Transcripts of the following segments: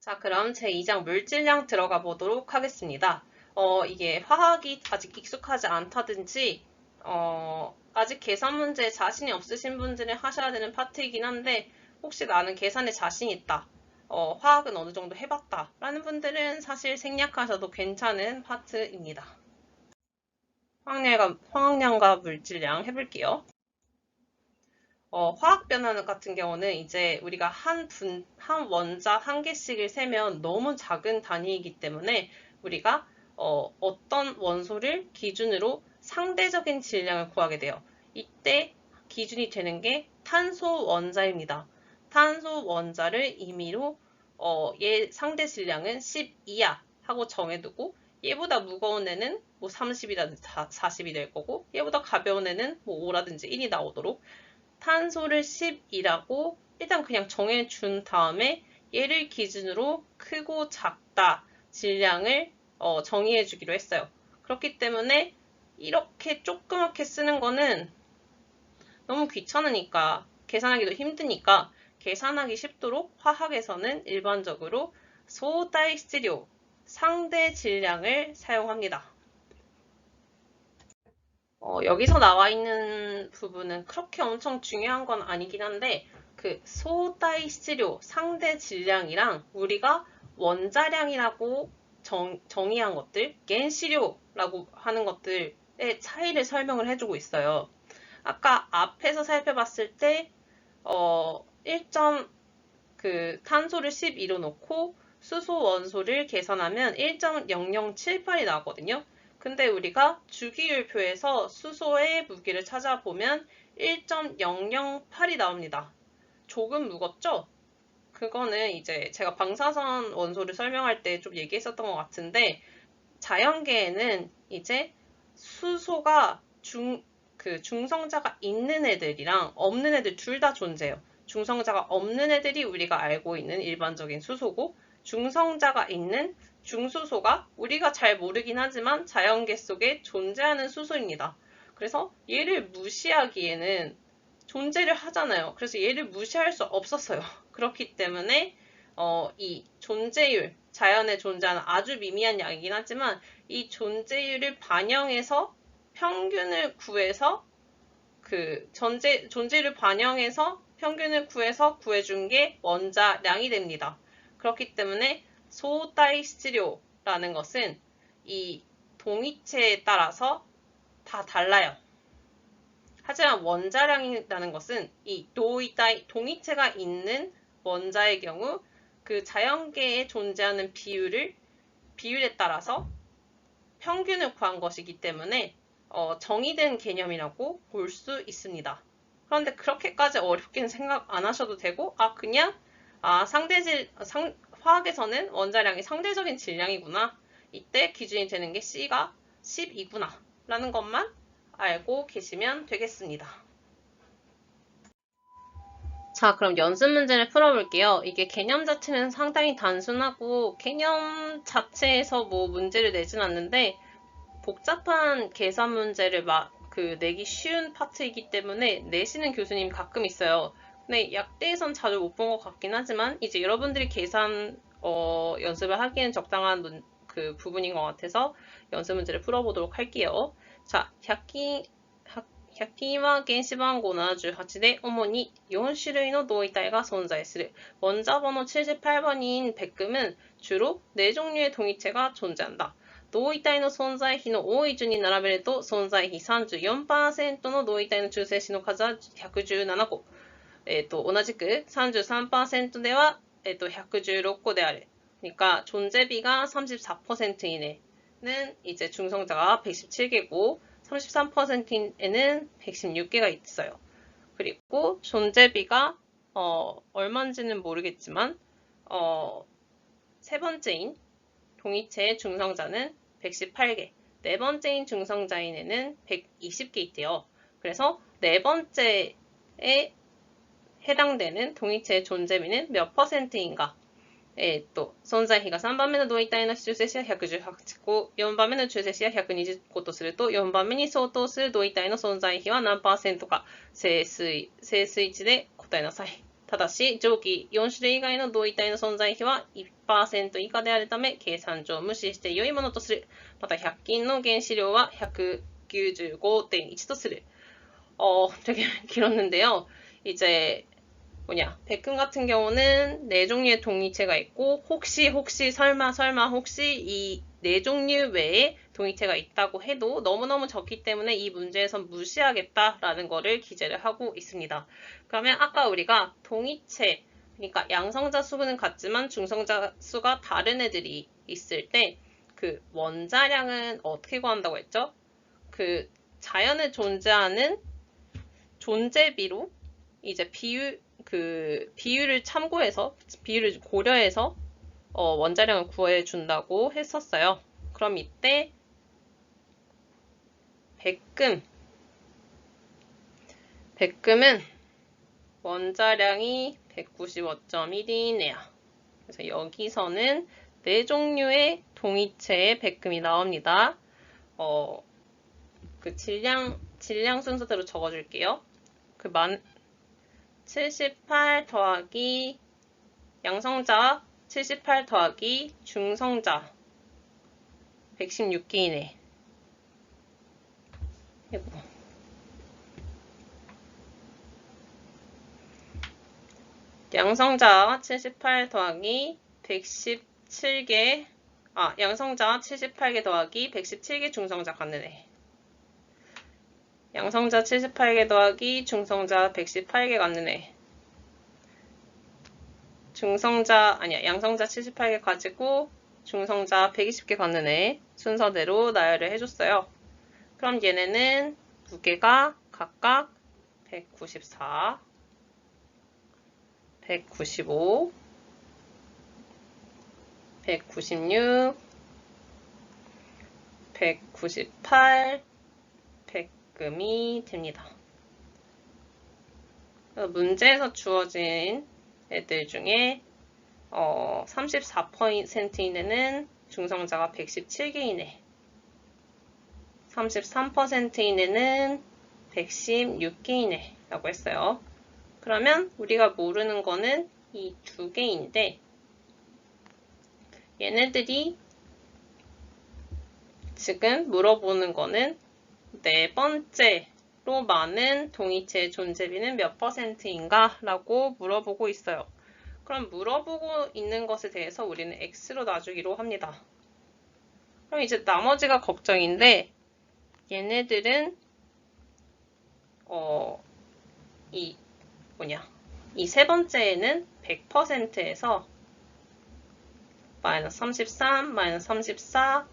자, 그럼 제2장 물질량 들어가 보도록 하겠습니다. 이게 화학이 아직 익숙하지 않다든지, 아직 계산 문제에 자신이 없으신 분들은 하셔야 되는 파트이긴 한데, 혹시 나는 계산에 자신 있다, 화학은 어느 정도 해봤다, 라는 분들은 사실 생략하셔도 괜찮은 파트입니다. 화학량과 물질량 해볼게요. 화학 변화 같은 경우는 이제 우리가 한 원자 한 개씩을 세면 너무 작은 단위이기 때문에 우리가 어떤 원소를 기준으로 상대적인 질량을 구하게 돼요. 이때 기준이 되는 게 탄소 원자입니다. 탄소 원자를 임의로 얘 상대 질량은 12야 하고 정해두고 얘보다 무거운 애는 뭐 30이라든지 40이 될 거고 얘보다 가벼운 애는 뭐 5라든지 1이 나오도록 탄소를 10이라고 일단 그냥 정해준 다음에 얘를 기준으로 크고 작다 질량을 정의해 주기로 했어요. 그렇기 때문에 이렇게 조그맣게 쓰는 거는 너무 귀찮으니까 계산하기도 힘드니까 계산하기 쉽도록 화학에서는 일반적으로 소다이스료 상대 질량을 사용합니다. 여기서 나와 있는 부분은 그렇게 엄청 중요한 건 아니긴 한데 그 소다이스료 상대 질량이랑 우리가 원자량이라고 정의한 것들, 겐시료라고 하는 것들의 차이를 설명을 해주고 있어요. 아까 앞에서 살펴봤을 때 1점 탄소를 12로 놓고 수소 원소를 계산하면 1.0078이 나오거든요. 근데 우리가 주기율표에서 수소의 무게를 찾아보면 1.008이 나옵니다. 조금 무겁죠? 그거는 이제 제가 방사선 원소를 설명할 때 좀 얘기했었던 것 같은데 자연계에는 이제 수소가 중성자가 있는 애들이랑 없는 애들 둘 다 존재해요. 중성자가 없는 애들이 우리가 알고 있는 일반적인 수소고 중성자가 있는 중수소가 우리가 잘 모르긴 하지만 자연계 속에 존재하는 수소입니다. 그래서 얘를 무시하기에는 존재를 하잖아요. 그래서 얘를 무시할 수 없었어요. 그렇기 때문에 이 존재율, 자연에 존재하는 아주 미미한 양이긴 하지만 이 존재율을 반영해서 평균을 구해서 존재를 반영해서 평균을 구해서 구해준 게 원자량이 됩니다. 그렇기 때문에 소다이스료라는 것은 이 동위체에 따라서 다 달라요. 하지만 원자량이라는 것은 이 동위체가 있는 원자의 경우 그 자연계에 존재하는 비율에 따라서 평균을 구한 것이기 때문에 정의된 개념이라고 볼 수 있습니다. 그런데 그렇게까지 어렵게는 생각 안 하셔도 되고 그냥 화학에서는 원자량이 상대적인 질량이구나. 이때 기준이 되는 게 C가 10이구나 라는 것만 알고 계시면 되겠습니다. 자, 그럼 연습 문제를 풀어볼게요. 이게 개념 자체는 상당히 단순하고 개념 자체에서 뭐 문제를 내진 않는데 복잡한 계산 문제를 내기 쉬운 파트이기 때문에 내시는 교수님 가끔 있어요. 근데 약대에선 자주 못 본 것 같긴 하지만 이제 여러분들이 계산 연습을 하기에는 적당한 부분인 것 같아서 연습 문제를 풀어보도록 할게요. 자, 100均は原子番号78で主に4種類の同位体が存在する。 원자번호 78번인 100금은 주로 4종류의 동위체가 존재한다. 同位体の存在比の多い順に並べると存在比 34% の同位体の中性子の数は117個。同じく 33% では、116個である。그러니까 존재비가 34%이네는 이제 중성자가 117개고 33%에는 116개가 있어요. 그리고 존재비가 얼마인지는 모르겠지만 세 번째인 동위체의 중성자는 118개, 네 번째인 중성자인 애는 120개 있대요. 그래서 네 번째에 해당되는 동위체의 존재비는 몇 퍼센트인가? 存在比が3番目の同位体の中性子は118個、4番目の中性子は120個とすると、4番目に相当する同位体の存在比は何パーセントか、整数値で答えなさい。ただし、上記4種類以外の同位体の存在比は 1% 以下であるため、計算上無視して良いものとする。また、100均の原子量は 195.1 또する. 되게 길었는데요. 이제 뭐냐, 백금 같은 경우는 네 종류의 동위체가 있고 혹시 설마 혹시 이 네 종류 외에 동위체가 있다고 해도 너무너무 적기 때문에 이 문제에선 무시하겠다라는 거를 기재를 하고 있습니다. 그러면 아까 우리가 동위체, 그러니까 양성자 수는 같지만 중성자 수가 다른 애들이 있을 때 그 원자량은 어떻게 구한다고 했죠? 그 자연에 존재하는 존재비로 이제 비율을 참고해서, 비율을 고려해서 원자량을 구해준다고 했었어요. 그럼 이때 백금은 원자량이 195.1이네요. 그래서 여기서는 네 종류의 동위체의 백금이 나옵니다. 그 질량 순서대로 적어줄게요. 78 더하기 양성자 78 더하기 중성자 116개이네. 양성자 78 더하기 117개, 양성자 78개 더하기 117개 중성자 갖는 애. 양성자 78개 더하기 중성자 118개 갖는 애. 양성자 78개 가지고 중성자 120개 갖는 애 순서대로 나열을 해줬어요. 그럼 얘네는 무게가 각각 194, 195, 196, 198 백금이 됩니다. 문제에서 주어진 애들 중에 34%이내는 중성자가 117개이네. 33%이내는 116개이네 라고 했어요. 그러면 우리가 모르는 거는 이 두 개인데 얘네들이 지금 물어보는 거는 네 번째로 많은 동위체의 존재비는 몇 %인가? 라고 물어보고 있어요. 그럼 물어보고 있는 것에 대해서 우리는 X로 놔주기로 합니다. 그럼 이제 나머지가 걱정인데 얘네들은 이 세 번째에는 100%에서 마이너스 33, 마이너스 34,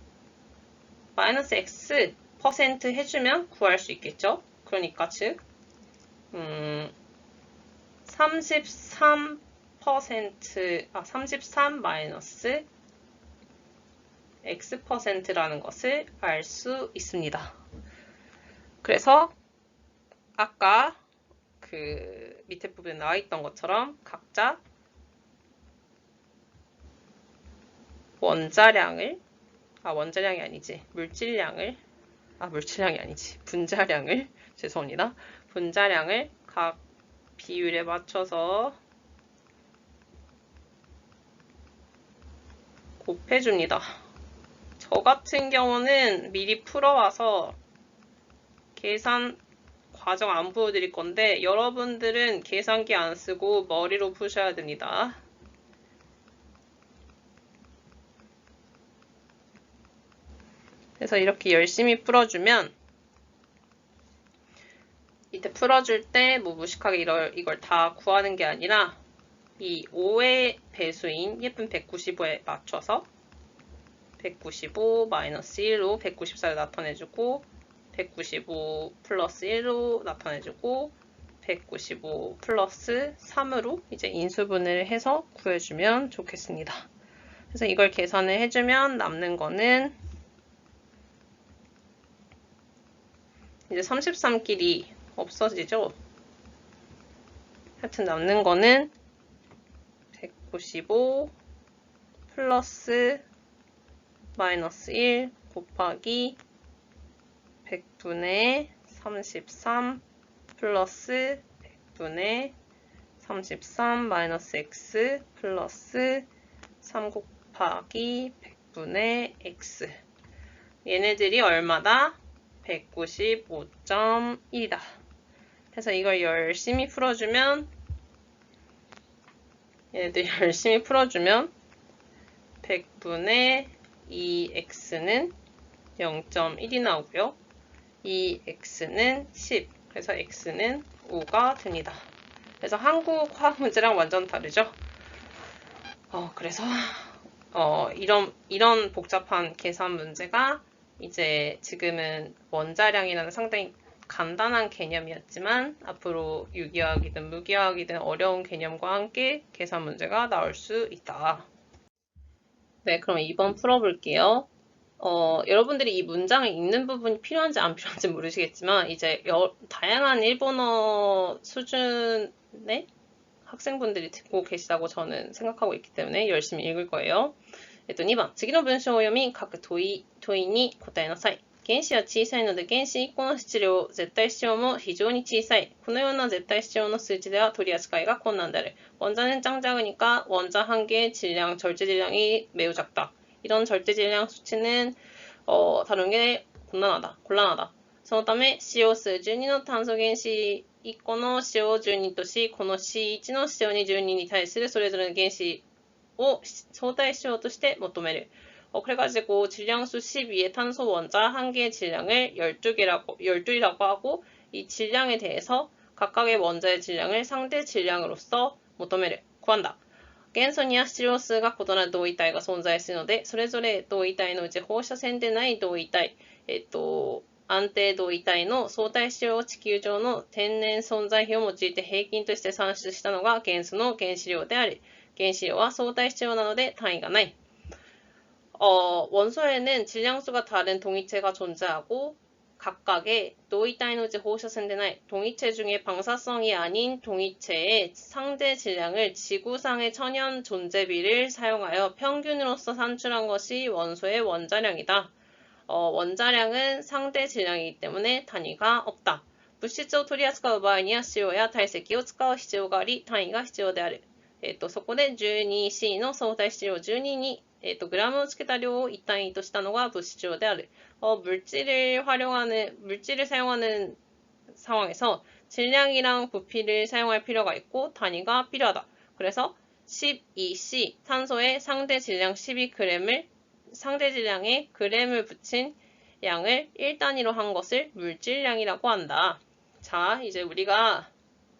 마이너스 X % 해주면 구할 수 있겠죠? 그러니까 즉 33 마이너스 X%라는 것을 알 수 있습니다. 그래서 아까 그 밑에 부분에 나와 있던 것처럼 각자 원자량이 아니지. 분자량을 죄송합니다. 분자량을 각 비율에 맞춰서 곱해줍니다. 저 같은 경우는 미리 풀어와서 계산 과정 안 보여드릴 건데 여러분들은 계산기 안 쓰고 머리로 푸셔야 됩니다. 그래서 이렇게 열심히 풀어주면 이때 풀어줄 때 뭐 무식하게 이걸 다 구하는 게 아니라 이 5의 배수인 예쁜 195에 맞춰서 195 마이너스 1로 194를 나타내주고 195 플러스 1로 나타내주고 195 플러스 3으로 이제 인수분해를 해서 구해주면 좋겠습니다. 그래서 이걸 계산을 해주면 남는 거는 이제 33끼리 없어지죠. 하여튼 남는 거는 195 플러스 마이너스 1 곱하기 100분의 33 플러스 100분의 33 마이너스 x 플러스 3 곱하기 100분의 x. 얘네들이 얼마다? 195.1이다. 그래서 이걸 열심히 풀어주면 얘네들 열심히 풀어주면 100분의 2x는 0.1이 나오고요. 2x는 10. 그래서 x는 5가 됩니다. 그래서 한국 화학 문제랑 완전 다르죠. 그래서 이런 복잡한 계산 문제가 이제 지금은 원자량이라는 상당히 간단한 개념이었지만 앞으로 유기화학이든 무기화학이든 어려운 개념과 함께 계산 문제가 나올 수 있다. 네, 그럼 2번 풀어볼게요. 여러분들이 이 문장을 읽는 부분이 필요한지 안 필요한지 모르시겠지만 이제 다양한 일본어 수준의 학생분들이 듣고 계시다고 저는 생각하고 있기 때문에 열심히 읽을 거예요. 2番、次の文章を読み、各問いに答えなさい。原子は小さいので原子1個の質量、絶対質量も非常に小さい。このような絶対質量の数値では取り扱いが困難である。원자는 짱 작으니까 원자 한 개의 질량, 절대 질량이 매우 작다. 이런 절대 질량 수치는 다루는 게 곤란하다. そのため、使用数12の炭素原子1個の使用を12とし、この C1 の使用に12に対するそれぞれの原子を相対指標として求める. 그래가지고 질량수 12의 탄소 원자 한 개의 질량을 12이라고 하고 이 질량에 대해서 각각의 원자의 질량을 상대 질량으로서 구한다. 元素には質量数が異なる同位体が存在するので、それぞれ同位体のうち放射線でない同位体、安定同位体の相対質量を地球上の天然存在比を用いて平均として算出したのが元素の原子量である。原子量は相対質量なので単位がない。 원소에는 질량수가 다른 동위체가 존재하고 각각의 노이타이노지 호셔센데나이 동위체 중에 방사성이 아닌 동위체의 상대 질량을 지구상의 천연 존재비를 사용하여 평균으로서 산출한 것이 원소의 원자량이다. 원자량은 상대 질량이기 때문에 단위가 없다. 物質を取り扱う場合には塩や体積を使う必要があり単位が必要である。そこで 12C の相対質量12にグラムをつけた量を一単位としたのが物質量である. 물질을 사용하는 상황에서 질량이랑 부피를 사용할 필요가 있고 단위가 필요하다. 그래서 12C 탄소의 상대 질량 12g을 상대 질량에 g을 붙인 양을 1단위로 한 것을 물질량이라고 한다. 자, 이제 우리가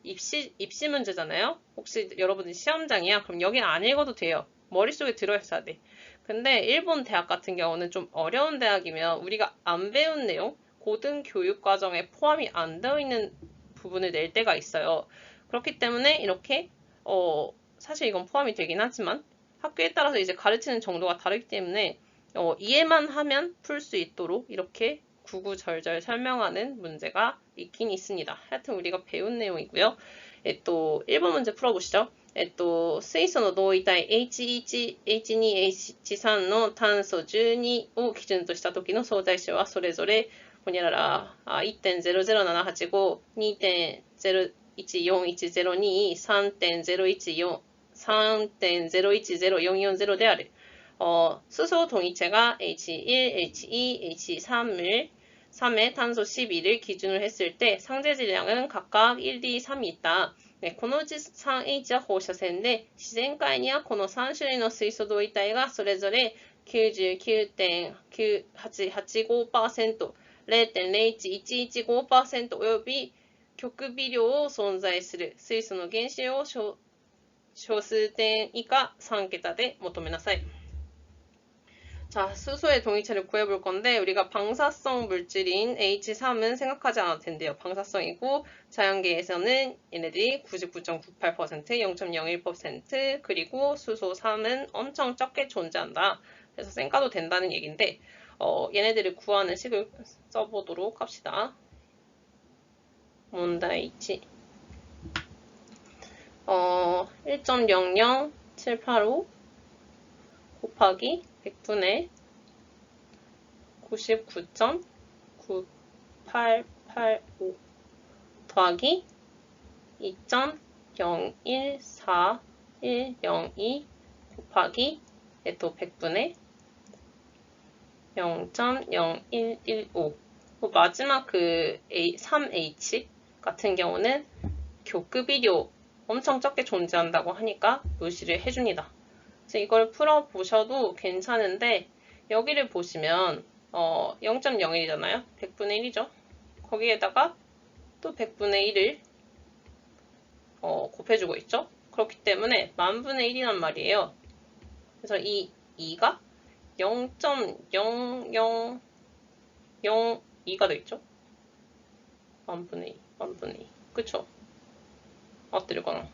입시 문제잖아요. 혹시 여러분들 시험장이야? 그럼 여기 안 읽어도 돼요. 머릿속에 들어있어야 돼. 근데 일본 대학 같은 경우는 좀 어려운 대학이면 우리가 안 배운 내용, 고등교육과정에 포함이 안 되어 있는 부분을 낼 때가 있어요. 그렇기 때문에 이렇게 사실 이건 포함이 되긴 하지만 학교에 따라서 이제 가르치는 정도가 다르기 때문에 이해만 하면 풀 수 있도록 이렇게 구구절절 설명하는 문제가 있긴 있습니다. 하여튼 우리가 배운 내용이고요. 1번 문제 풀어보시죠. 水素の同位体 H1、H2、H3 の炭素12を基準とした時の相対質量はそれぞれほにゃらら 1.00785、2.014102、3.014、3.010440である。 수소 동위체가 H1, H2, H3의 탄소 12를 기준으로 했을 때 상대 질량은 각각 1, 2, 3이 있다. このうち 3H は放射線で、自然界にはこの3種類の水素同位体がそれぞれ 99.9885%、0.01115% および極微量を存在する水素の原子量を小数点以下3桁で求めなさい。 자, 수소의 동위체를 구해볼 건데 우리가 방사성 물질인 H3은 생각하지 않아도 된대요. 방사성이고 자연계에서는 얘네들이 99.98%, 0.01% 그리고 수소 3은 엄청 적게 존재한다. 그래서 쌩까도 된다는 얘기인데 얘네들을 구하는 식을 써보도록 합시다. 문다이치 1.00785 곱하기 100분의 99.9885 더하기 2.0 0.014102 곱하기 또 100분의 0.0115. 마지막 그 3H 같은 경우는 교급이료 엄청 적게 존재한다고 하니까 무시를 해줍니다. 그래서 이걸 풀어보셔도 괜찮은데 여기를 보시면 0.01이잖아요. 100분의 1이죠. 거기에다가 또 100분의 1을 곱해주고 있죠. 그렇기 때문에 10,000분의 1이란 말이에요. 그래서 이 2가 0.0002가 되겠죠? 10,000분의 2, 10,000분의 2. 그쵸? 엎드리거나.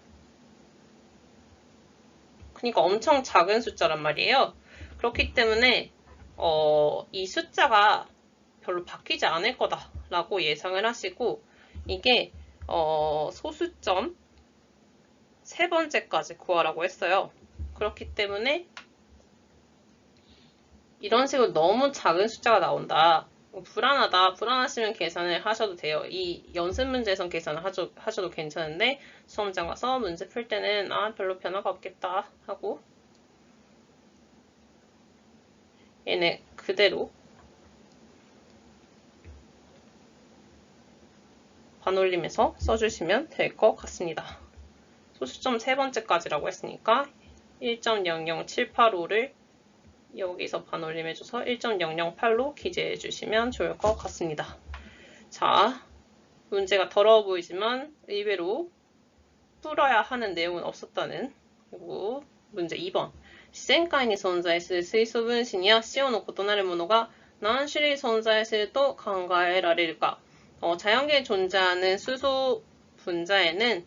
그러니까 엄청 작은 숫자란 말이에요. 그렇기 때문에 이 숫자가 별로 바뀌지 않을 거다라고 예상을 하시고 이게 소수점 세 번째까지 구하라고 했어요. 그렇기 때문에 이런 식으로 너무 작은 숫자가 나온다. 불안하다. 불안하시면 계산을 하셔도 돼요. 이 연습 문제에선 계산을 하셔도 괜찮은데 수험장 가서 문제 풀 때는 별로 변화가 없겠다 하고 얘네 그대로 반올림해서 써주시면 될 것 같습니다. 소수점 세 번째까지라고 했으니까 1.00785를 여기서 반올림해줘서 1.008로 기재해 주시면 좋을 것 같습니다. 자, 문제가 더러워 보이지만 의외로 풀어야 하는 내용은 없었다는. 그리고 문제 2번. 自然界に存在する水素分子や塩の異なるものが何種類存在すると考えられるか. 자연계에 존재하는 수소 분자에는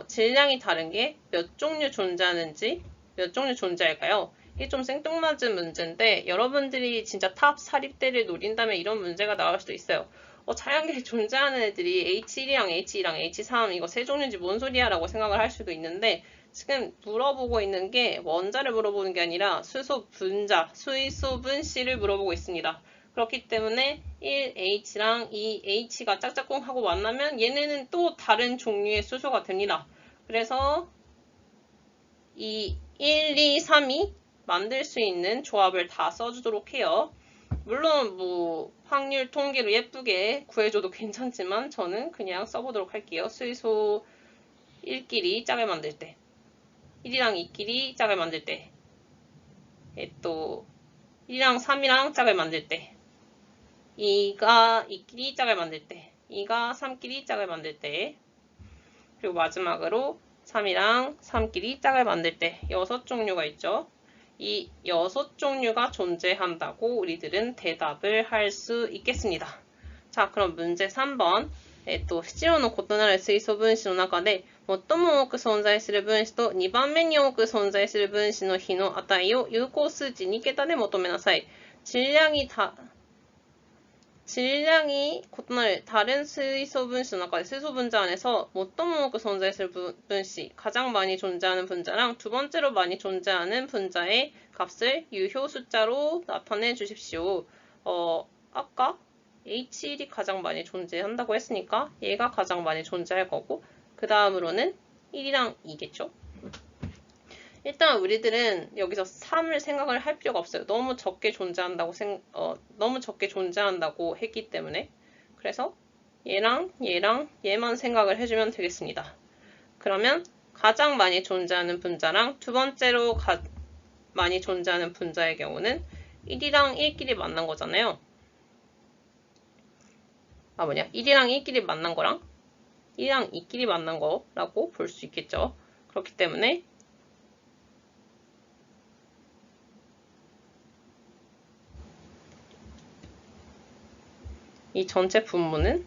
질량이 다른 게 몇 종류 존재하는지, 몇 종류 존재할까요? 이게 좀 생뚱맞은 문제인데 여러분들이 진짜 탑 사립대를 노린다면 이런 문제가 나올 수도 있어요. 자연계에 존재하는 애들이 H1이랑 H2랑 H3 이거 세 종류인지 뭔 소리야 라고 생각을 할 수도 있는데 지금 물어보고 있는 게 원자를 물어보는 게 아니라 수소 분자, 수이소 분씨를 물어보고 있습니다. 그렇기 때문에 1H랑 2H가 짝짝꿍 하고 만나면 얘네는 또 다른 종류의 수소가 됩니다. 그래서 이 1, 2, 3이 만들 수 있는 조합을 다 써주도록 해요. 물론 뭐 확률 통계로 예쁘게 구해줘도 괜찮지만 저는 그냥 써보도록 할게요. 수이소 1끼리 짝을 만들 때 1이랑 2끼리 짝을 만들 때 또 1이랑 3이랑 짝을 만들 때 2가 2끼리 짝을 만들 때 2가 3끼리 짝을 만들 때 그리고 마지막으로 3이랑 3끼리 짝을 만들 때 6종류가 있죠. 이 6종류가 존재한다고 우리들은 대답을 할 수 있겠습니다. 자, 그럼 문제 3번. 質量の異なる水素分子の中で最も多く存在する分子と2番目に多く存在する分子の比の値を有効数値2桁で求めなさい. 질량이異なる 다른 수소 분子 수소 분자 안에서 最も多く存在する 분子, 가장 많이 존재하는 분자랑 두 번째로 많이 존재하는 분자의 값을 유효 숫자로 나타내 주십시오. 아까 H1이 가장 많이 존재한다고 했으니까 얘가 가장 많이 존재할 거고 그 다음으로는 1이랑 2겠죠. 일단 우리들은 여기서 3을 생각을 할 필요가 없어요. 너무 적게 존재한다고 했기 때문에. 그래서 얘랑 얘만 생각을 해주면 되겠습니다. 그러면 가장 많이 존재하는 분자랑 두 번째로 많이 존재하는 분자의 경우는 1이랑 1끼리 만난 거잖아요. 1이랑 1끼리 만난 거랑 1이랑 2끼리 만난 거라고 볼 수 있겠죠. 그렇기 때문에 이 전체 분모는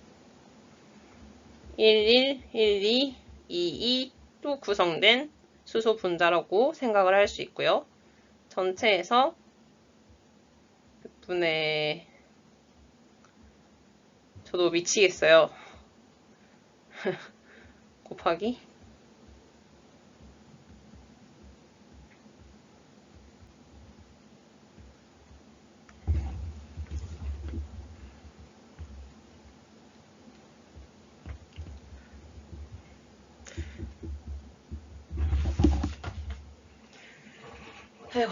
11, 12, 22로 구성된 수소 분자라고 생각을 할 수 있고요. 전체에서 몇 분의 저도 미치겠어요. 곱하기 아이고.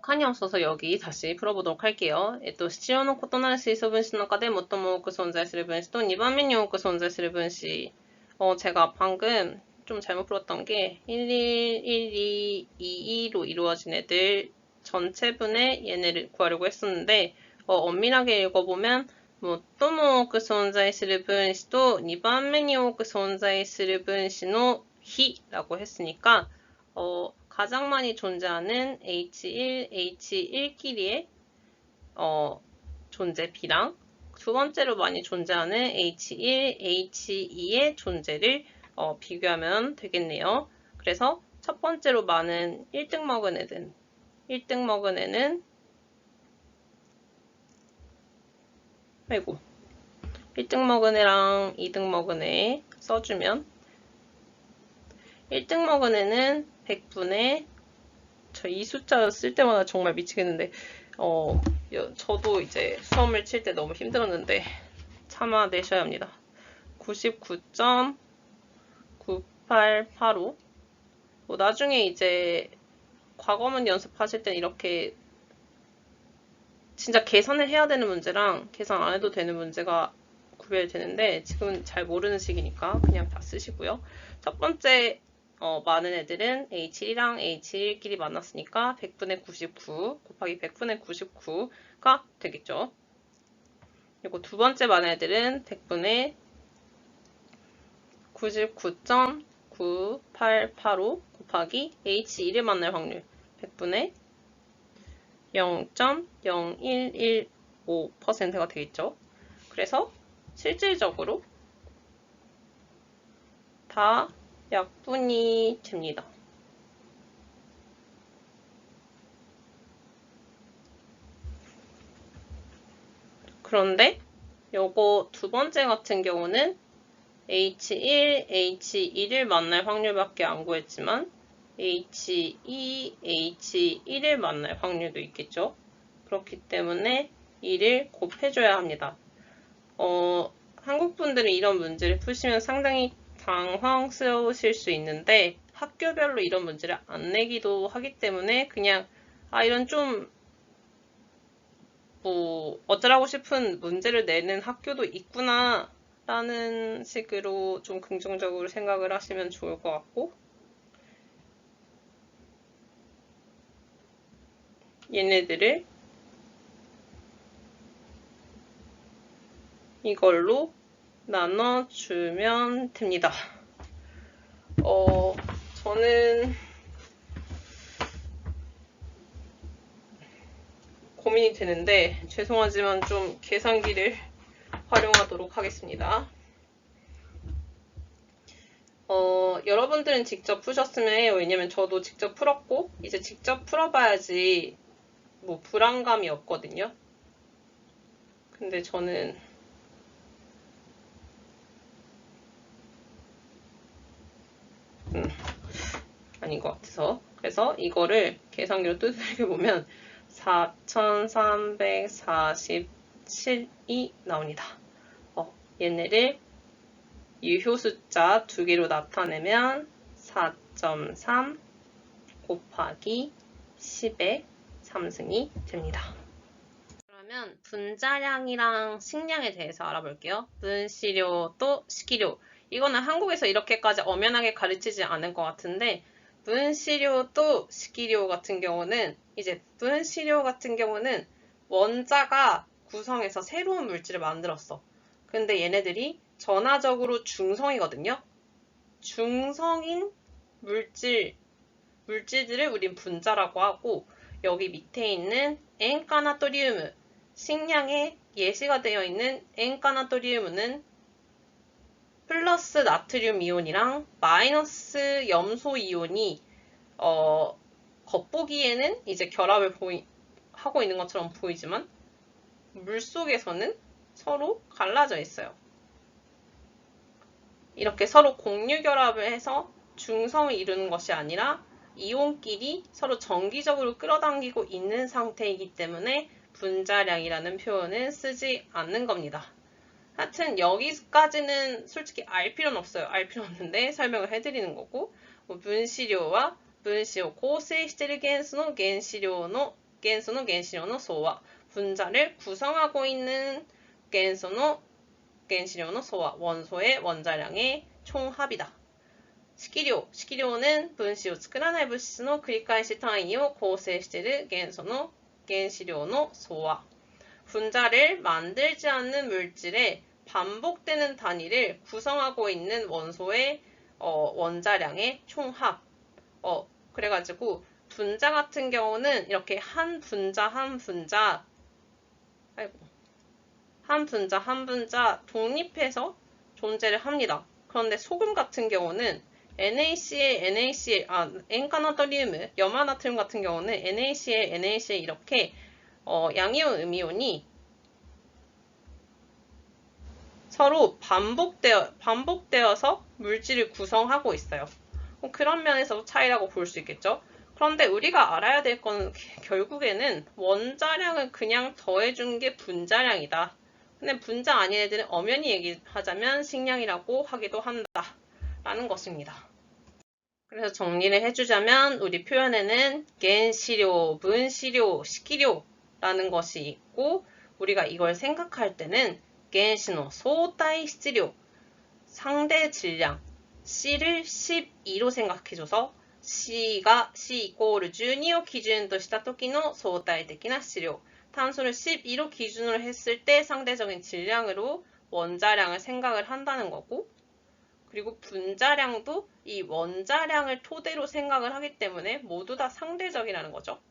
칸이 없어서 여기 다시 풀어보도록 할게요. 必要の異なる水素分子の中で最も多く存在する分子と2番目に多く存在する分子. 제가 방금 좀 잘못 풀었던 게 111222로 이루어진 애들 전체분의 얘네를 구하려고 했었는데 엄밀하게 읽어보면 最も多く存在する分子と2番目に多く存在する分子の比라고 했으니까 가장 많이 존재하는 H1, H1끼리의 존재 비랑 두 번째로 많이 존재하는 H1, H2의 존재를 비교하면 되겠네요. 그래서 첫 번째로 많은 1등 먹은 애는 1등 먹은 애는 1등 먹은 애랑 2등 먹은 애 써주면 1등 먹은 애는 100분의 저 이 숫자 쓸 때마다 정말 미치겠는데 저도 이제 수험을 칠 때 너무 힘들었는데 참아내셔야 합니다. 99.9885 나중에 이제 과거문 연습하실 땐 이렇게 진짜 계산을 해야 되는 문제랑 계산 안 해도 되는 문제가 구별되는데 지금은 잘 모르는 시기니까 그냥 다 쓰시고요. 첫 번째 많은 애들은 H1이랑 H1끼리 만났으니까 100분의 99 곱하기 100분의 99가 되겠죠. 그리고 두 번째 많은 애들은 100분의 99.9885 곱하기 H1을 만날 확률 100분의 0.0115%가 되겠죠. 그래서 실질적으로 다 약분이 됩니다. 그런데 요거 두 번째 같은 경우는 H1, H2를 만날 확률밖에 안 구했지만 H2, H1을 만날 확률도 있겠죠. 그렇기 때문에 이를 곱해줘야 합니다. 한국 분들은 이런 문제를 푸시면 상당히 당황스러우실 수 있는데 학교별로 이런 문제를 안 내기도 하기 때문에 그냥 이런 좀 어쩌라고 싶은 문제를 내는 학교도 있구나 라는 식으로 좀 긍정적으로 생각을 하시면 좋을 것 같고 얘네들을 이걸로 나눠주면 됩니다. 저는 고민이 되는데 죄송하지만 좀 계산기를 활용하도록 하겠습니다. 여러분들은 직접 푸셨으면 해요. 왜냐면 저도 직접 풀었고 이제 직접 풀어봐야지 뭐 불안감이 없거든요. 근데 저는 아닌 것 같아서 그래서 이거를 계산기로 두들겨 보면 4347이 나옵니다. 얘네를 유효 숫자 두 개로 나타내면 4.3 곱하기 10의 3승이 됩니다. 그러면 분자량이랑 식량에 대해서 알아볼게요. 분시료 또 식이료. 이거는 한국에서 이렇게까지 엄연하게 가르치지 않을 것 같은데 분시료 또 식이료 같은 경우는 이제 분시료 같은 경우는 원자가 구성해서 새로운 물질을 만들었어. 근데 얘네들이 전화적으로 중성이거든요. 중성인 물질들을 우린 분자라고 하고 여기 밑에 있는 엔카나토리움, 식량에 예시가 되어 있는 엔카나토리움은 플러스 나트륨 이온이랑 마이너스 염소 이온이 겉보기에는 이제 결합을 하고 있는 것처럼 보이지만 물속에서는 서로 갈라져 있어요. 이렇게 서로 공유 결합을 해서 중성을 이루는 것이 아니라 이온끼리 서로 정기적으로 끌어당기고 있는 상태이기 때문에 분자량이라는 표현은 쓰지 않는 겁니다. 하여튼 여기까지는 솔직히 알 필요는 없어요. 알 필요 없는데 설명을 해드리는 거고 분시료와 分子を構成している元素の原子量の総和。 분자를 구성하고 있는元素の原子量の総和。 원소의 원자량의 총합이다. 식기료는 分子を作らない物質の繰り返し単位を構成している元素の原子量の総和。 분자를 만들지 않는 물질의 반복되는 단위를 구성하고 있는 원소의 원자량의 총합. 그래가지고 분자 같은 경우는 이렇게 한 분자 한 분자 독립해서 존재를 합니다. 그런데 소금 같은 경우는 NaCl, 엔카나토리움, 염화나트륨 같은 경우는 NaCl 이렇게 양이온, 음이온이 서로 반복되어서 물질을 구성하고 있어요. 그런 면에서 차이라고 볼 수 있겠죠. 그런데 우리가 알아야 될 건 결국에는 원자량을 그냥 더해준 게 분자량이다. 근데 분자 아닌 애들은 엄연히 얘기하자면 식량이라고 하기도 한다. 라는 것입니다. 그래서 정리를 해주자면 우리 표현에는 겐시료, 분시료, 식기료라는 것이 있고 우리가 이걸 생각할 때는 겐시노 소다이質量 상대 질량 C를 12로 생각해줘서 C 이코르 12を 기준으로 した時の相対的な質量 탄소를 12로 기준으로 했을 때 상대적인 질량으로 원자량을 생각을 한다는 거고 그리고 분자량도 이 원자량을 토대로 생각을 하기 때문에 모두 다 상대적이라는 거죠.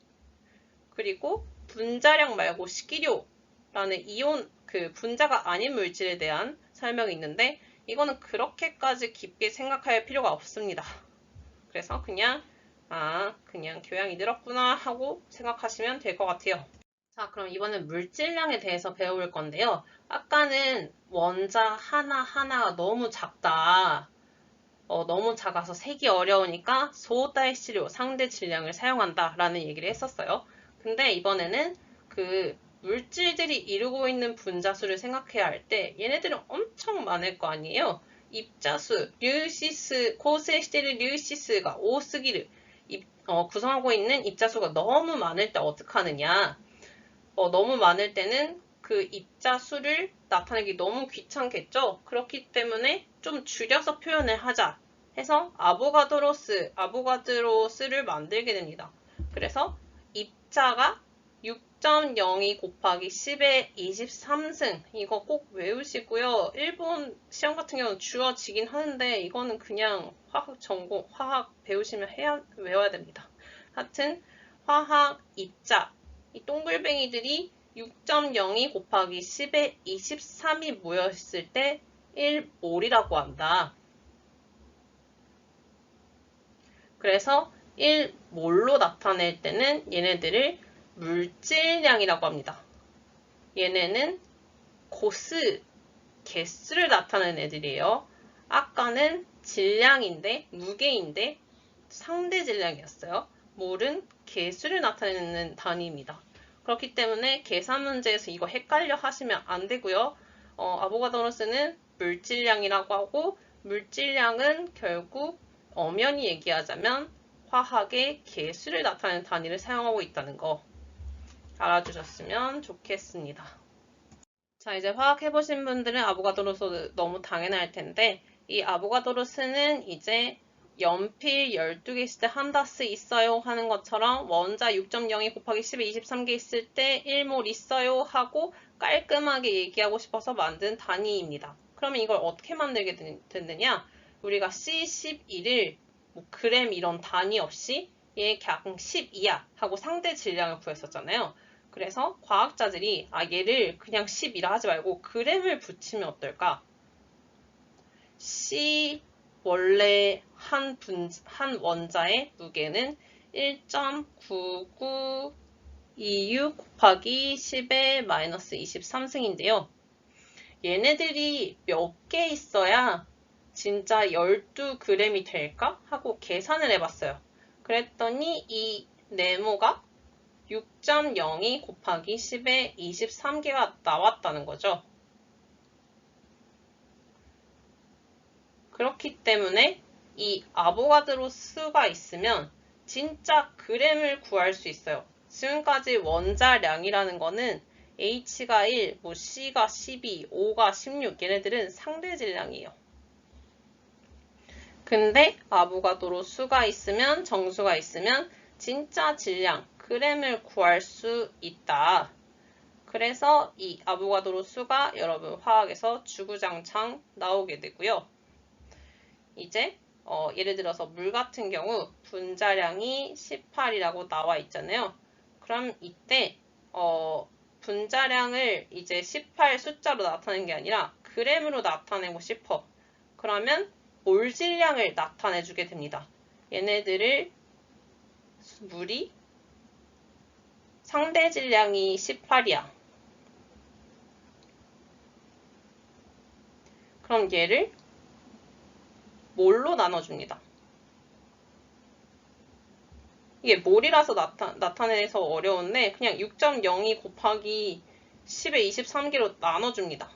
그리고 분자량 말고 식기료라는 이온, 분자가 아닌 물질에 대한 설명이 있는데 이거는 그렇게까지 깊게 생각할 필요가 없습니다. 그래서 그냥 교양이 늘었구나 하고 생각하시면 될 것 같아요. 자, 그럼 이번엔 물질량에 대해서 배워볼 건데요. 아까는 원자 하나하나가 너무 작다. 너무 작아서 세기 어려우니까 소다의 시료, 상대 질량을 사용한다 라는 얘기를 했었어요. 근데 이번에는 물질들이 이루고 있는 분자수를 생각해야 할 때 얘네들은 엄청 많을 거 아니에요. 입자수,構成している 粒子数가 多すぎる. 구성하고 있는 입자수가 너무 많을 때 어떡하느냐. 너무 많을 때는 그 입자수를 나타내기 너무 귀찮겠죠? 그렇기 때문에 좀 줄여서 표현을 하자 해서 아보가드로스를 만들게 됩니다. 그래서 입자가 6.02 곱하기 10의 23승 이거 꼭 외우시고요. 일본 시험 같은 경우는 주어지긴 하는데 이거는 그냥 화학 배우시면 외워야 됩니다. 하여튼 화학 입자 이 동글뱅이들이 6.02 곱하기 10의 23이 모였을 때 1몰이라고 한다. 그래서 1몰로 나타낼 때는 얘네들을 물질량이라고 합니다. 얘네는 개수를 나타내는 애들이에요. 아까는 질량인데, 무게인데 상대 질량이었어요. 몰은 개수를 나타내는 단위입니다. 그렇기 때문에 계산 문제에서 이거 헷갈려 하시면 안 되고요. 아보가드로스는 물질량이라고 하고 물질량은 결국 엄연히 얘기하자면 화학의 개수를 나타내는 단위를 사용하고 있다는 거 알아주셨으면 좋겠습니다. 자, 이제 화학 해보신 분들은 아보가드로스 너무 당연할 텐데 이 아보가드로스는 이제 연필 12개 있을 때 한 다스 있어요 하는 것처럼 원자 6.02 곱하기 10에 23개 있을 때 1몰 있어요 하고 깔끔하게 얘기하고 싶어서 만든 단위입니다. 그러면 이걸 어떻게 만들게 됐느냐? 우리가 C12를 그램 이런 단위 없이 얘 그냥 12야 하고 상대 질량을 구했었잖아요. 그래서 과학자들이 얘를 그냥 12라 하지 말고 그램을 붙이면 어떨까? 원래 한 원자의 무게는 1.9926 곱하기 10의 마이너스 23승인데요. 얘네들이 몇 개 있어야 진짜 12g이 될까? 하고 계산을 해봤어요. 그랬더니 이 네모가 6.02 곱하기 10의 23개가 나왔다는 거죠. 그렇기 때문에 이 아보가드로 수가 있으면 진짜 그램을 구할 수 있어요. 지금까지 원자량이라는 거는 H가 1, 뭐 C가 12, O가 16 얘네들은 상대 질량이에요. 근데 아보가드로 수가 있으면 정수가 있으면 진짜 질량, 그램을 구할 수 있다. 그래서 이 아보가드로 수가 여러분 화학에서 주구장창 나오게 되고요. 이제 예를 들어서 물 같은 경우 분자량이 18이라고 나와 있잖아요. 그럼 이때 분자량을 이제 18 숫자로 나타내는 게 아니라 그램으로 나타내고 싶어. 그러면 몰 질량을 나타내 주게 됩니다. 얘네들을 물이 상대 질량이 18이야. 그럼 얘를 몰로 나눠줍니다. 이게 몰이라서 나타내서 어려운데 그냥 6.02 곱하기 10의 23개로 나눠줍니다.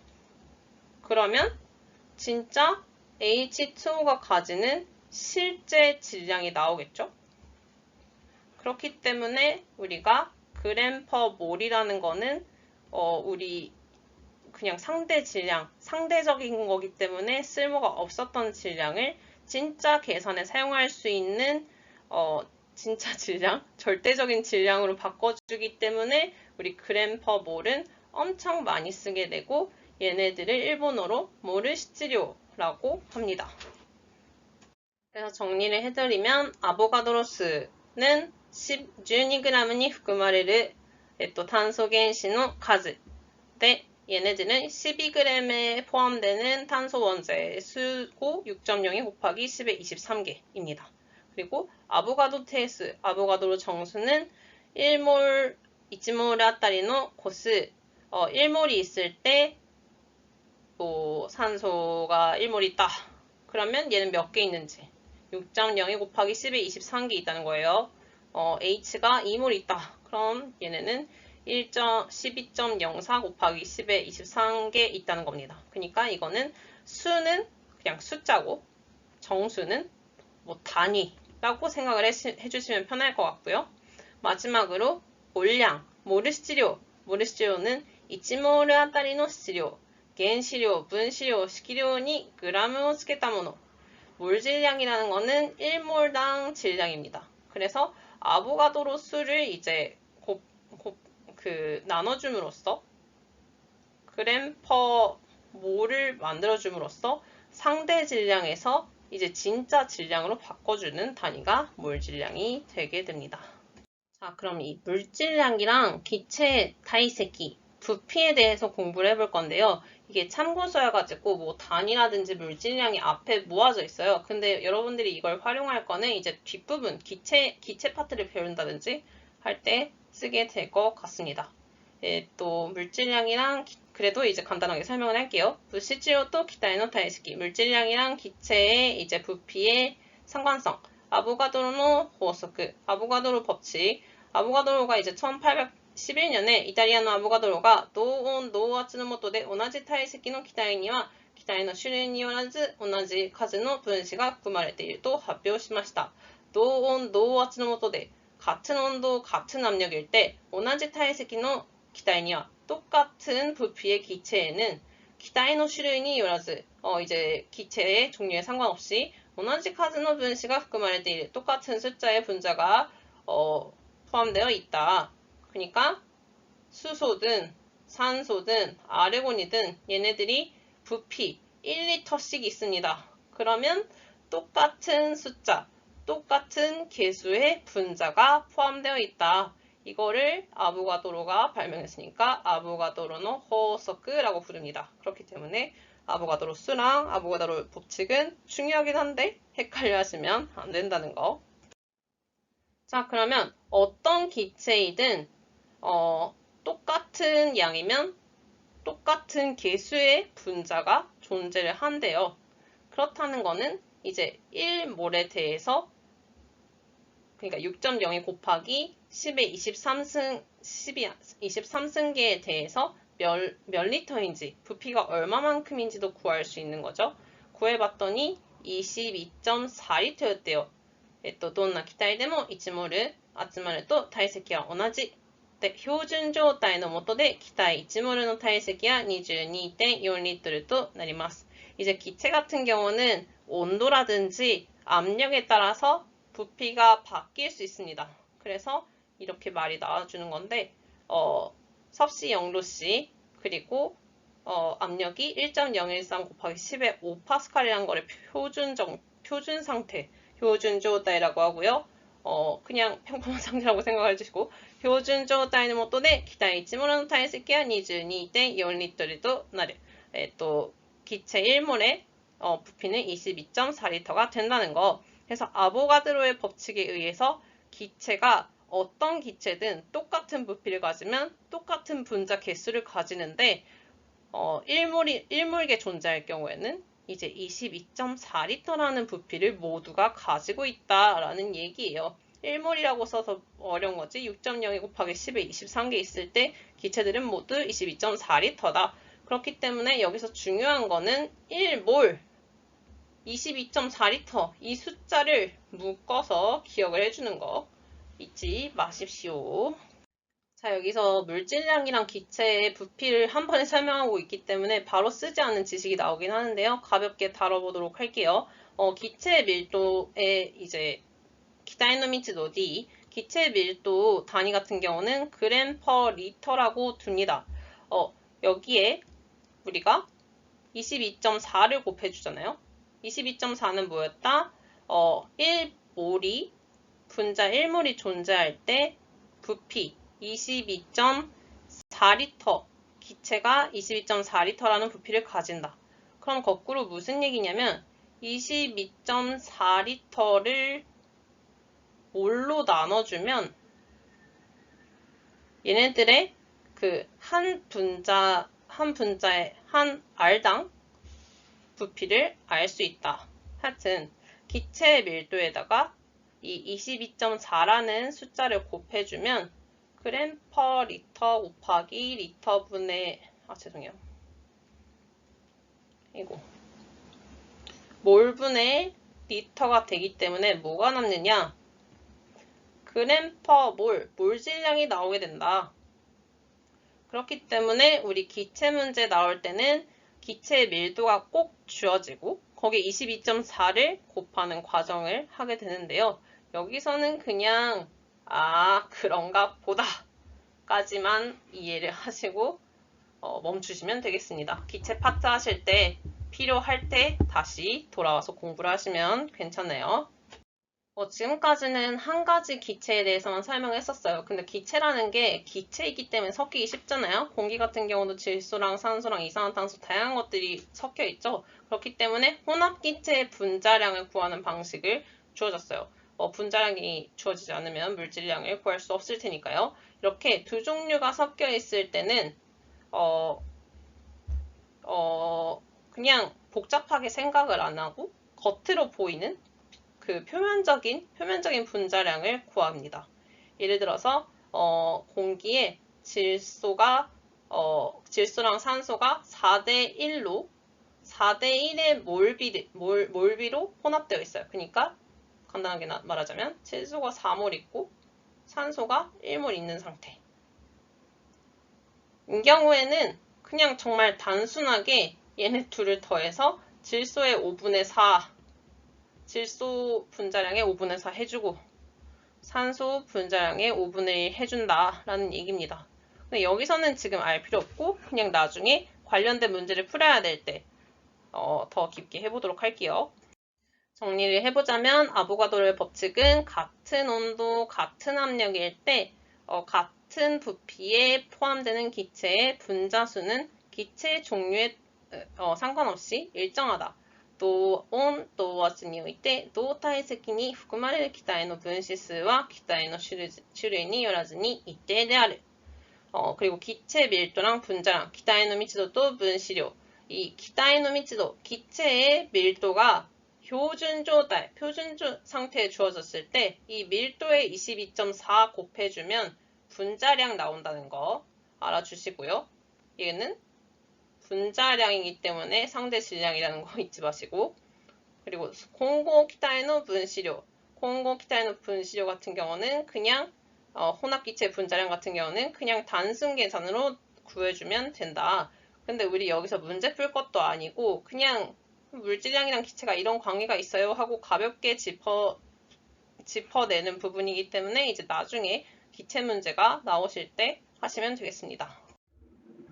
그러면 진짜 H2O가 가지는 실제 질량이 나오겠죠? 그렇기 때문에 우리가 그램 퍼 몰이라는 거는 우리 그냥 상대 질량, 상대적인 거기 때문에 쓸모가 없었던 질량을 진짜 계산에 사용할 수 있는 진짜 질량, 절대적인 질량으로 바꿔주기 때문에 우리 그램 퍼 몰은 엄청 많이 쓰게 되고 얘네들을 일본어로 모르시치료라고 합니다. 그래서 정리를 해드리면 아보가드로스는 12g이 含まれる 탄소原子の数で 얘네들은 12g에 포함되는 탄소 원자의 수고 6.02 곱하기 10의 23개입니다. 그리고 아보가도 테스, 아보가드로 정수는 1몰, 1몰 아따리의 고스, 1몰이 있을 때 뭐 산소가 1몰 있다. 그러면 얘는 몇 개 있는지 6.02 곱하기 10의 23개 있다는 거예요. H가 2몰 있다. 그럼 얘네는 12.04 곱하기 10의 23개 있다는 겁니다. 그러니까 이거는 수는 그냥 숫자고 정수는 뭐 단위라고 생각을 해주시면 편할 것 같고요. 마지막으로 몰량, 모르시치료는 1몰あたりの質量、原子量、分子量、式量にグラムをつけたもの。몰 질량이라는 거는 1몰당 질량입니다. 그래서 아보가드로 수를 이제 나눠줌으로써 그램 퍼 몰을 만들어줌으로써 상대 질량에서 이제 진짜 질량으로 바꿔주는 단위가 몰 질량이 되게 됩니다. 자, 그럼 이 물질량이랑 기체 다이세키, 부피에 대해서 공부를 해볼 건데요. 이게 참고서여가지고 뭐 단위라든지 물질량이 앞에 모아져 있어요. 근데 여러분들이 이걸 활용할 거는 이제 뒷부분, 기체 파트를 배운다든지 할 때 쓰게 될 것 같습니다. 또 물질량이랑 그래도 이제 간단하게 설명을 할게요. 부시치로 또 기타의 다이세키, 물질량이랑 기체의 이제 부피의 상관성, 아보가드로의 호소크, 아보가드로 법칙, 아보가드로가 이제 1811년에 이탈리아의 아보가드로가 노온, 노圧の下で同じ体積の気体には気体の種類によらず同じ数の分子が含まれていると発表しました。同温、同圧の下で 같은 온도, 같은 압력일 때 同じ体積の気体には 똑같은 부피의 기체에는 기타의種類によらず이제 기체의 종류에 상관없이 同じ数の分子が含まれている 똑같은 숫자의 분자가 포함되어 있다. 그러니까 수소든 산소든 아르곤이든 얘네들이 부피 1리터씩 있습니다. 그러면 똑같은 숫자, 똑같은 개수의 분자가 포함되어 있다. 이거를 아보가드로가 발명했으니까 아보가드로의 호소크라고 부릅니다. 그렇기 때문에 아보가드로 수랑 아보가드로 법칙은 중요하긴 한데 헷갈려 하시면 안 된다는 거. 자, 그러면 어떤 기체이든 똑같은 양이면 똑같은 개수의 분자가 존재를 한대요. 그렇다는 거는 이제 1몰에 대해서 그러니까 6.02 곱하기 10의 23승계에 대해서 몇 리터인지 부피가 얼마만큼인지도 구할 수 있는 거죠. 구해봤더니 22.4리터였대요. どんな気体でも1モル集まると体積は同じ。で、標準状態の下で気体 1몰の体積は 22.4리터となります。이제 기체 같은 경우는 온도라든지 압력에 따라서 부피가 바뀔 수 있습니다. 그래서 이렇게 말이 나와주는 건데, 섭씨 0도씨, 그리고 압력이 1.013 곱하기 10의 5파스칼이라는 거를 표준 상태, 표준状態라고 하고요. 그냥 평범한 상태라고 생각해 주시고, 標準状態の下で気体1モルの体積は 22.4리터となる。기체 1몰의 부피는 22.4리터가 된다는 거. 그래서 아보가드로의 법칙에 의해서 기체가 어떤 기체든 똑같은 부피를 가지면 똑같은 분자 개수를 가지는데, 1몰계 존재할 경우에는 이제 22.4리터라는 부피를 모두가 가지고 있다라는 얘기예요. 1몰이라고 써서 어려운 거지. 6.02 곱하기 10에 23개 있을 때 기체들은 모두 22.4리터다. 그렇기 때문에 여기서 중요한 거는 1몰, 22.4리터 이 숫자를 묶어서 기억을 해주는 거 잊지 마십시오. 자, 여기서 물질량이랑 기체의 부피를 한 번에 설명하고 있기 때문에 바로 쓰지 않는 지식이 나오긴 하는데요. 가볍게 다뤄보도록 할게요. 기체 밀도의 이제 기타이노미츠도 D, 기체 밀도 단위 같은 경우는 그램 퍼 리터라고 둡니다. 여기에 우리가 22.4를 곱해주잖아요. 22.4는 뭐였다? 1몰이, 분자 1몰이 존재할 때 부피 22.4리터, 기체가 22.4리터라는 부피를 가진다. 그럼 거꾸로 무슨 얘기냐면 22.4리터를 몰로 나눠주면 얘네들의 그 한 분자의 한 알당 부피를 알 수 있다. 하여튼 기체 밀도에다가 이 22.4라는 숫자를 곱해주면 그램 퍼 리터 곱하기 리터분의 죄송해요. 이거 몰분의 리터가 되기 때문에 뭐가 남느냐? 그램 퍼 몰, 몰질량이 나오게 된다. 그렇기 때문에 우리 기체 문제 나올 때는 기체의 밀도가 꼭 주어지고 거기에 22.4를 곱하는 과정을 하게 되는데요. 여기서는 그냥 그런가 보다 까지만 이해를 하시고 멈추시면 되겠습니다. 기체 파트 하실 때 필요할 때 다시 돌아와서 공부를 하시면 괜찮아요. 지금까지는 한 가지 기체에 대해서만 설명했었어요. 근데 기체라는 게 기체이기 때문에 섞이기 쉽잖아요. 공기 같은 경우도 질소랑 산소랑 이산화탄소 다양한 것들이 섞여 있죠. 그렇기 때문에 혼합기체의 분자량을 구하는 방식을 주어졌어요. 분자량이 주어지지 않으면 물질량을 구할 수 없을 테니까요. 이렇게 두 종류가 섞여 있을 때는 그냥 복잡하게 생각을 안 하고 겉으로 보이는 그 표면적인 분자량을 구합니다. 예를 들어서 공기에 질소랑 산소가 4대1로 4대1의 몰비로 혼합되어 있어요. 그러니까 간단하게 말하자면 질소가 4몰 있고 산소가 1몰 있는 상태. 이 경우에는 그냥 정말 단순하게 얘네 둘을 더해서 질소의 5분의 4, 질소 분자량의 5분의 4 해주고 산소 분자량의 5분의 1 해준다 라는 얘기입니다. 근데 여기서는 지금 알 필요 없고 그냥 나중에 관련된 문제를 풀어야 될 때 더 깊게 해보도록 할게요. 정리를 해보자면 아보가드로의 법칙은 같은 온도, 같은 압력일 때 같은 부피에 포함되는 기체의 분자수는 기체의 종류에 상관없이 일정하다. 同温同圧において同体積に含まれる気体の分子数は気体の種類によらずに一定である。그리고 기체 밀도랑 분자량, 기타의密度또 분시료. 이 기타의密度, 기체의 밀도가 표준 상태에 주어졌을 때 이 밀도에 22.4 곱해주면 분자량 나온다는 거 알아주시고요. 얘는 분자량이기 때문에 상대 질량이라는 거 잊지 마시고 그리고 공고 기타의 분시료 混合気体の分子量같은 경우는 그냥 혼합기체 분자량 같은 경우는 그냥 단순 계산으로 구해주면 된다. 근데 우리 여기서 문제 풀 것도 아니고 그냥 물질량이랑 기체가 이런 관계가 있어요 하고 가볍게 짚어내는 부분이기 때문에 이제 나중에 기체 문제가 나오실 때 하시면 되겠습니다.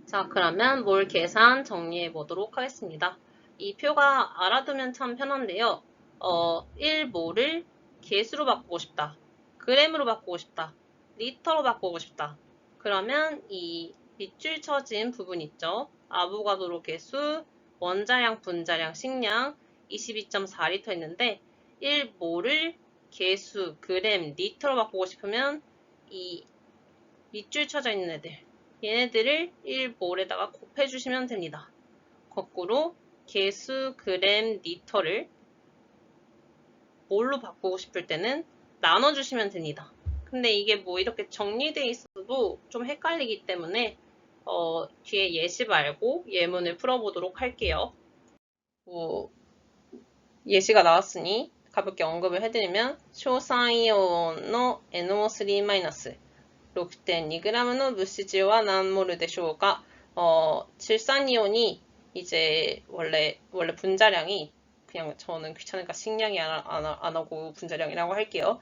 자, 그러면 몰 계산 정리해 보도록 하겠습니다. 이 표가 알아두면 참 편한데요. 1몰을 개수로 바꾸고 싶다. 그램으로 바꾸고 싶다. 리터로 바꾸고 싶다. 그러면 이 밑줄 쳐진 부분 있죠. 아보가드로 개수, 원자량, 분자량, 식량 22.4리터 있는데 1몰을 개수, 그램, 리터로 바꾸고 싶으면 이 밑줄 쳐져 있는 애들 얘네들을 1몰에다가 곱해주시면 됩니다. 거꾸로 개수, 그램, 리터를 몰로 바꾸고 싶을 때는 나눠주시면 됩니다. 근데 이게 뭐 이렇게 정리되어 있어도 좀 헷갈리기 때문에 뒤에 예시 말고 예문을 풀어보도록 할게요. 예시가 나왔으니 가볍게 언급을 해드리면硝酸イオンの NO3- 6.2g の物質量は何モルでしょうか? 질산이온이 이제 원래 분자량이 그냥 저는 귀찮으니까 식량이 안 하고 분자량이라고 할게요.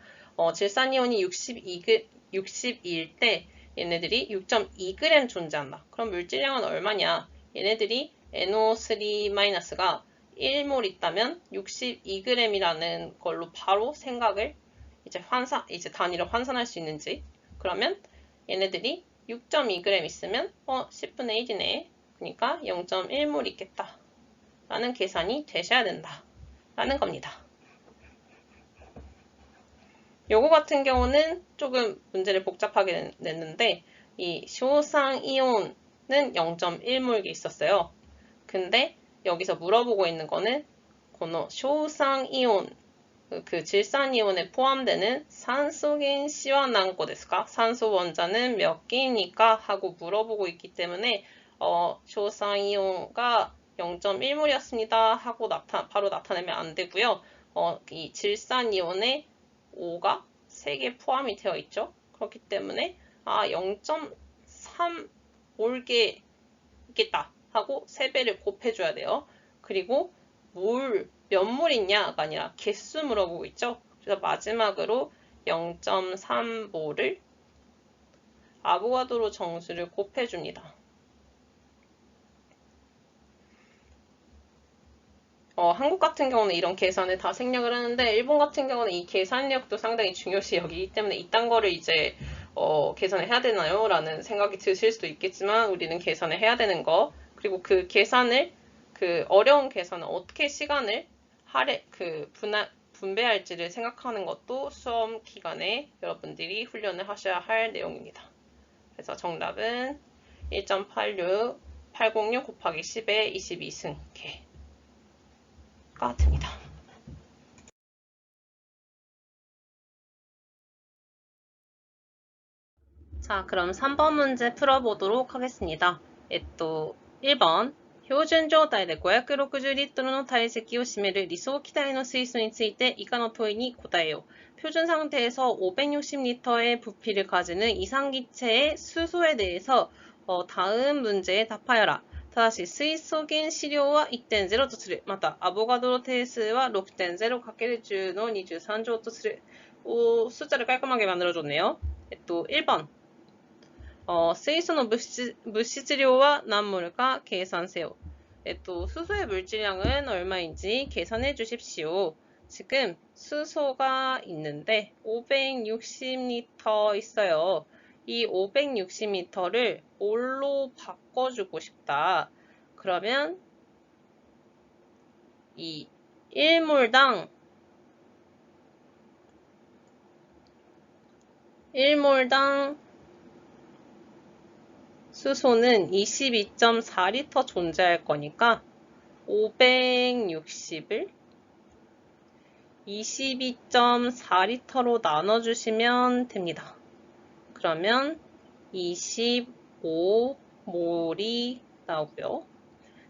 질산이온이 62일 때 얘네들이 6.2g 존재한다. 그럼 물질량은 얼마냐? 얘네들이 NO3-가 1몰 있다면 62g이라는 걸로 바로 생각을 이제 단위를 환산할 수 있는지. 그러면 얘네들이 6.2g 있으면 10분의 1이네. 그러니까 0.1몰 있겠다. 라는 계산이 되셔야 된다. 라는 겁니다. 요거 같은 경우는 조금 문제를 복잡하게 냈는데 이 쇼상이온은 0.1몰이 있었어요. 근데 여기서 물어보고 있는 거는 쇼상이온 그 질산이온에 포함되는 산소겐시와 난고 데스까? 산소 원자는 몇 개입니까? 하고 물어보고 있기 때문에 쇼상이온가 0.1몰이었습니다 하고 바로 나타내면 안 되고요. 이 질산이온에 5가 3개 포함이 되어 있죠. 그렇기 때문에 0.3몰게 있겠다 하고 3배를 곱해줘야 돼요. 그리고 몇 몰 있냐가 아니라 개수 물어보고 있죠. 그래서 마지막으로 0.3몰을 아보가드로 정수를 곱해줍니다. 한국 같은 경우는 이런 계산을 다 생략을 하는데 일본 같은 경우는 이 계산력도 상당히 중요시 여기기 때문에 이딴 거를 이제 계산을 해야 되나요? 라는 생각이 드실 수도 있겠지만 우리는 계산을 해야 되는 거 그리고 그 계산을 그 어려운 계산을 어떻게 시간을 분배할지를 생각하는 것도 수험 기간에 여러분들이 훈련을 하셔야 할 내용입니다. 그래서 정답은 1.86 806 곱하기 10의 22승계가 됩니다. 자, 그럼 3번 문제 풀어보도록 하겠습니다. 1번 標準状態で560リットルの体積を占める理想気体の水素について以下の問いに答えよ。 표준 상태에서 560리터의 부피를 가지는 이상기체의 수소에 대해서 다음 문제에 답하여라. ただし水素原子量は 1.0 とする。またアボガドロ定数は 6.0×10 の23乗とする。숫자를 깔끔하게 만들어줬네요. 1번 수소의 물질량은 난몰까 계산세요. 수소의 물질량은 얼마인지 계산해 주십시오. 지금 수소가 있는데 560리터 있어요. 이 560리터를 몰로 바꿔주고 싶다. 그러면 이 1몰당 수소는 22.4리터 존재할 거니까 560을 22.4리터로 나눠주시면 됩니다. 그러면 25몰이 나오고요.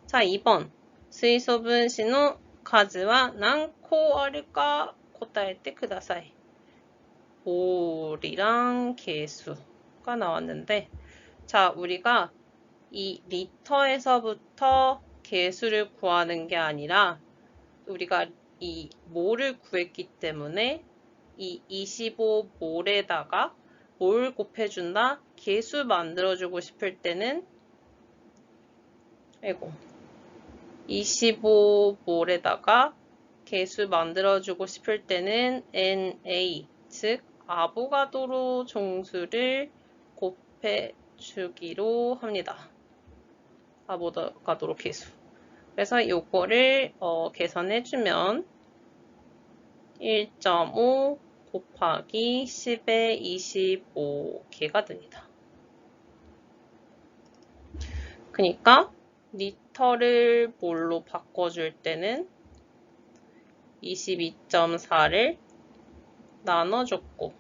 자, 2번 水素分子の数は何個あるか答えてください. 몰이랑 개수가 나왔는데, 자, 우리가 이 리터에서부터 개수를 구하는 게 아니라 우리가 이 몰을 구했기 때문에 이 25몰에다가 몰 곱해준다, 개수 만들어주고 싶을 때는 25몰에다가 개수 만들어주고 싶을 때는 NA, 즉 아보가드로 종수를 곱해주기로 합니다. 아보가드로 개수. 그래서 요거를 계산해주면 1.5 곱하기 10의 25개가 됩니다. 그러니까 리터를 몰로 바꿔줄 때는 22.4를 나눠줬고,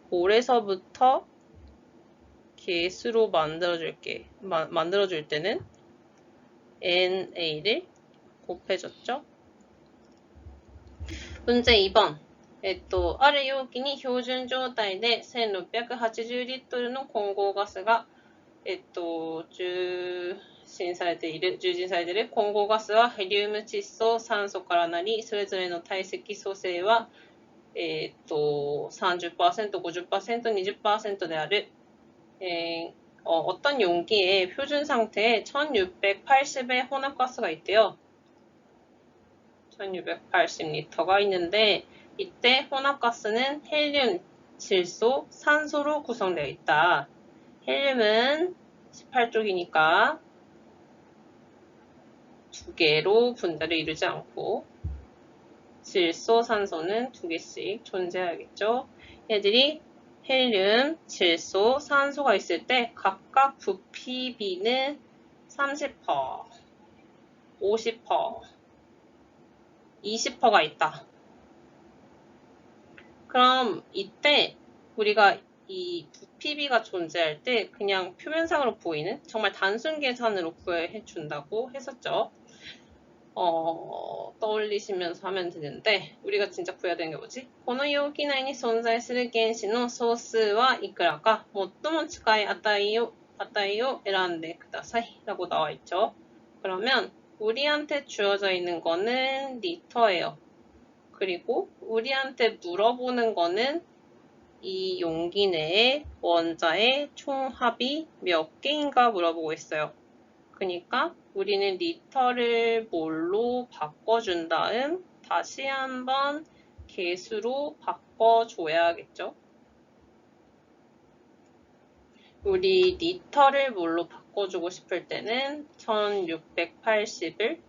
몰에서부터 개수로 만들어줄 때는 NA를 곱해줬죠. 문제 2번. ある容器に標準状態で1680リットルの混合ガスが、充浸されている混合ガスはヘリウム、窒素、酸素からなり、それぞれの体積組成は、30%、50%、20% 대ある. 어떤 용기에 표준 상태에 1680의 혼합가스가 있대요. 1680리터가 있는데, 이때 혼합가스는 헬륨, 질소, 산소로 구성되어 있다. 헬륨은 18쪽이니까 2개로 분자를 이루지 않고, 질소, 산소는 2개씩 존재하겠죠. 얘들이 헬륨, 질소, 산소가 있을 때 각각 부피비는 30%, 50%, 20%가 있다. 그럼 이때 우리가 이 부피비가 존재할 때 그냥 표면상으로 보이는 정말 단순 계산으로 구해 준다고 했었죠. 떠올리시면서 하면 되는데, 우리가 진짜 구해야 되는 게 뭐지? この容器内に存在する原子の総数はいくらか最も近い値を選んでください라고 나와 있죠. 그러면 우리한테 주어져 있는 거는 리터예요. 그리고 우리한테 물어보는 거는 이 용기 내에 원자의 총합이 몇 개인가 물어보고 있어요. 그러니까 우리는 리터를 몰로 바꿔준 다음 다시 한번 개수로 바꿔줘야겠죠. 우리 리터를 몰로 바꿔주고 싶을 때는 1680을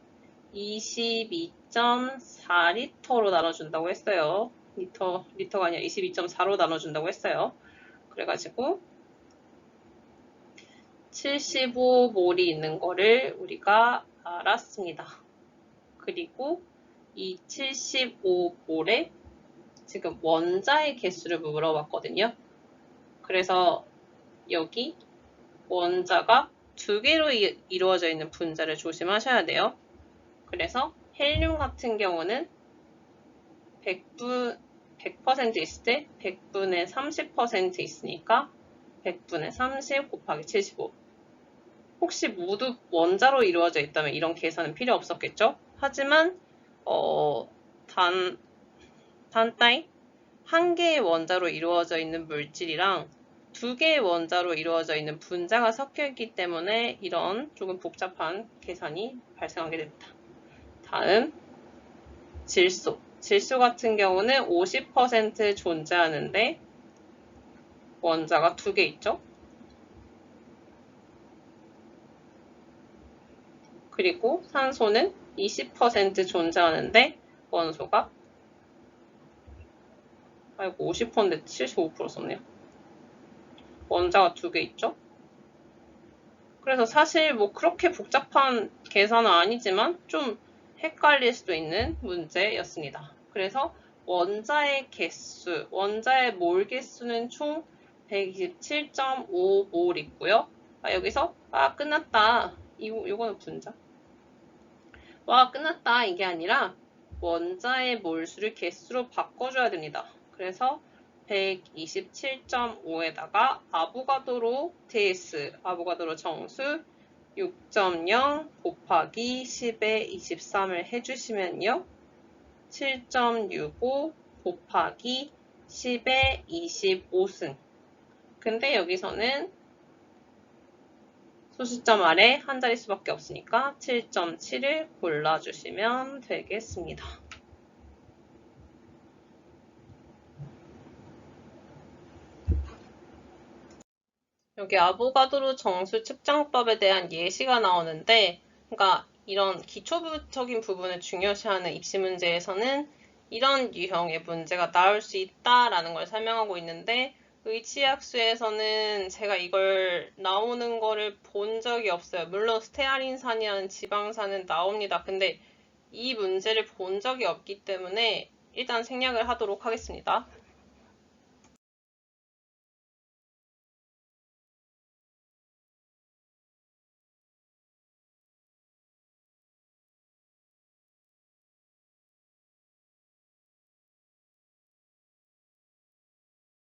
22.4리터로 나눠준다고 했어요. 리터가 아니라 22.4로 나눠준다고 했어요. 그래가지고 75몰이 있는 거를 우리가 알았습니다. 그리고 이 75몰에 지금 원자의 개수를 물어봤거든요. 그래서 여기 원자가 2개로 이루어져 있는 분자를 조심하셔야 돼요. 그래서 헬륨 같은 경우는 100% 있을 때 100분의 30% 있으니까 100분의 30 곱하기 75. 혹시 모두 원자로 이루어져 있다면 이런 계산은 필요 없었겠죠? 하지만 단타이 한 개의 원자로 이루어져 있는 물질이랑 2개의 원자로 이루어져 있는 분자가 섞여 있기 때문에 이런 조금 복잡한 계산이 발생하게 됩니다. 다음 질소. 질소 같은 경우는 50% 존재하는데 원자가 2개 있죠? 그리고 산소는 20% 존재하는데 원소가 50%인데 75% 썼네요. 원자가 2개 있죠? 그래서 사실 뭐 그렇게 복잡한 계산은 아니지만 좀 헷갈릴 수도 있는 문제였습니다. 그래서 원자의 개수, 원자의 몰 개수는 총 127.5몰 있고요. 여기서 끝났다. 이거는 분자. 끝났다 이게 아니라 원자의 몰수를 개수로 바꿔줘야 됩니다. 그래서 127.5에다가 아보가드로 TS, 아보가드로 정수 6.0 곱하기 10의 23을 해주시면요. 7.65 곱하기 10의 25승. 근데 여기서는 소수점 아래 한 자릿수밖에 없으니까 7.7을 골라주시면 되겠습니다. 여기 아보가드로 정수 측정법에 대한 예시가 나오는데, 그러니까 이런 기초적인 부분을 중요시하는 입시 문제에서는 이런 유형의 문제가 나올 수 있다라는 걸 설명하고 있는데, 의치학수에서는 제가 이걸 나오는 거를 본 적이 없어요. 물론 스테아린산이라는 지방산은 나옵니다. 근데 이 문제를 본 적이 없기 때문에 일단 생략을 하도록 하겠습니다.